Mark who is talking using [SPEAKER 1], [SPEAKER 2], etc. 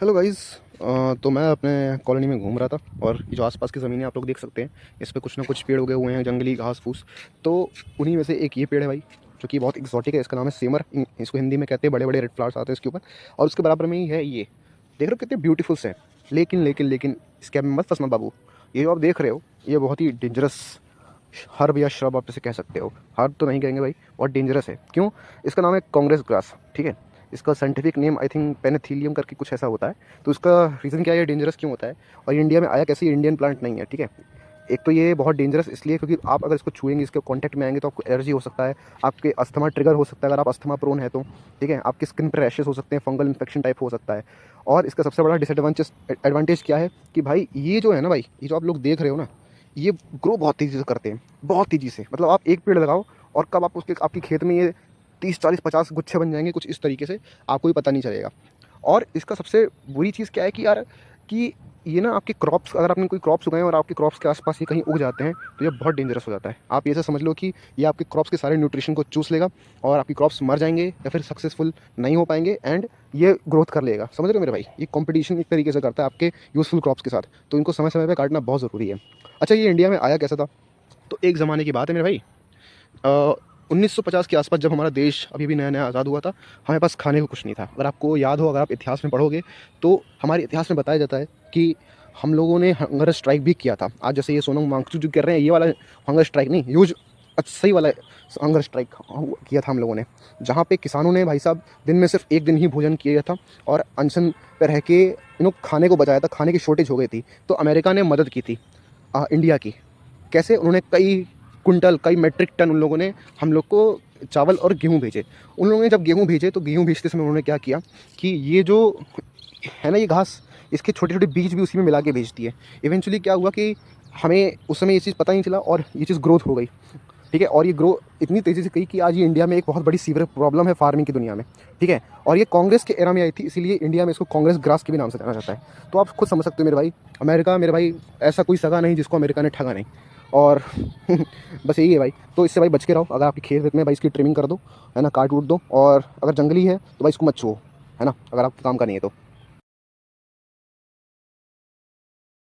[SPEAKER 1] Hello guys. तो मैं अपने कॉलोनी में घूम रहा था और ये जो आसपास की ज़मीनें आप लोग देख सकते हैं, इस पे कुछ ना कुछ पेड़ उगे हुए हैं, जंगली घास फूस। तो उन्हीं में से एक ये पेड़ है भाई, जो कि बहुत एक्जॉटिक है। इसका नाम है सेमर, इसको हिंदी में कहते हैं, बड़े बड़े रेड फ्लावर्स आते हैं इसके ऊपर। और उसके बराबर में ही है ये, देख रहे हो कितने ब्यूटीफुल से हैं। लेकिन इसके में मत फंसना बाबू। ये जो आप देख रहे हो, ये बहुत ही डेंजरस हर्ब या श्रब आप इसे कह सकते हो। हर्ब तो नहीं कहेंगे भाई, बहुत डेंजरस है। क्यों? इसका नाम है कांग्रेस ग्रास, ठीक है। इसका साइंटिफिक नेम आई थिंक पेनिथिलियम करके कुछ ऐसा होता है। तो इसका रीज़न क्या है, ये डेंजरस क्यों होता है और ये इंडिया में आया कैसे? ये इंडियन प्लांट नहीं है, ठीक है। एक तो ये बहुत डेंजरस इसलिए क्योंकि आप अगर इसको छुएंगे, इसके कांटेक्ट में आएंगे तो आपको एलर्जी हो सकता है, आपके अस्थमा ट्रिगर हो सकता है अगर आप अस्थमा प्रोन है तो, ठीक है। आपकी स्किन पर रैशेस हो सकते हैं, फंगल इन्फेक्शन टाइप हो सकता है। और इसका सबसे बड़ा डिसएडवांटेज एडवांटेज क्या है कि भाई ये जो है ना भाई, ये जो आप लोग देख रहे हो ना, ये ग्रो बहुत तेज़ी से करते हैं, बहुत तेज़ी से। मतलब आप एक पेड़ लगाओ और कब आप उसके आपकी खेत में ये 30 40 50 गुच्छे बन जाएंगे कुछ इस तरीके से, आपको भी पता नहीं चलेगा। और इसका सबसे बुरी चीज़ क्या है कि यार, कि ये ना आपके क्रॉप्स, अगर आपने कोई क्रॉप्स उगाए और आपके क्रॉप्स के आसपास ये कहीं उग जाते हैं तो ये बहुत डेंजरस हो जाता है। आप ये से समझ लो कि ये आपके क्रॉप्स के सारे न्यूट्रिशन को चूस लेगा और आपकी क्रॉप्स मर जाएंगे या फिर सक्सेसफुल नहीं हो पाएंगे, एंड ये ग्रोथ कर लेगा। समझ रहे हो मेरे भाई? ये कंपटीशन एक तरीके से करता है आपके यूजफुल क्रॉप्स के साथ, तो इनको समय समय पर काटना बहुत ज़रूरी है। अच्छा, ये इंडिया में आया कैसा था? तो एक ज़माने की बात है मेरे भाई, 1950 के आसपास, जब हमारा देश अभी भी नया नया आज़ाद हुआ था, हमारे पास खाने को कुछ नहीं था। अगर आपको याद हो, अगर आप इतिहास में पढ़ोगे तो हमारे इतिहास में बताया जाता है कि हम लोगों ने हंगर स्ट्राइक भी किया था। आज जैसे ये सोनम वांगचुक जो कर रहे हैं, ये वाला हंगर स्ट्राइक नहीं, यूज सही वाला हंगर स्ट्राइक किया था हम लोगों ने, जहाँ पे किसानों ने भाई साहब दिन में सिर्फ एक दिन ही भोजन किया था और अनशन पर रह के खाने को बचाया था। खाने की शॉर्टेज हो गई थी, तो अमेरिका ने मदद की थी इंडिया की। कैसे? उन्होंने कई कुंटल, कई मेट्रिक टन उन लोगों ने हम लोग को चावल और गेहूँ भेजे। उन लोगों ने जब गेहूँ भेजे तो गेहूँ भेजते समय उन्होंने क्या किया कि ये जो है ना, ये घास, इसके छोटे छोटे बीज भी उसी में मिला के भेज दिए। इवेंचुअली क्या हुआ कि हमें उस समय ये चीज़ पता नहीं चला और ये चीज़ ग्रोथ हो गई, ठीक है। और ये ग्रो इतनी तेज़ी से गई कि आज ये इंडिया में एक बहुत बड़ी सीवियर प्रॉब्लम है फार्मिंग की दुनिया में, ठीक है। और ये कांग्रेस के एरा में आई थी, इसीलिए इंडिया में इसको कांग्रेस ग्रास के भी नाम से जाना जाता है। तो आप खुद समझ सकते हो मेरे भाई, अमेरिका मेरे भाई ऐसा कोई सगा नहीं जिसको अमेरिका ने ठगा नहीं। और बस यही है भाई। तो इससे भाई बच के रहो। अगर आपकी खेत वेत में भाई इसकी ट्रिमिंग कर दो, है ना, काट वूट दो। और अगर जंगली है तो भाई इसको मत छुओ, है ना, अगर आपके काम का नहीं है तो।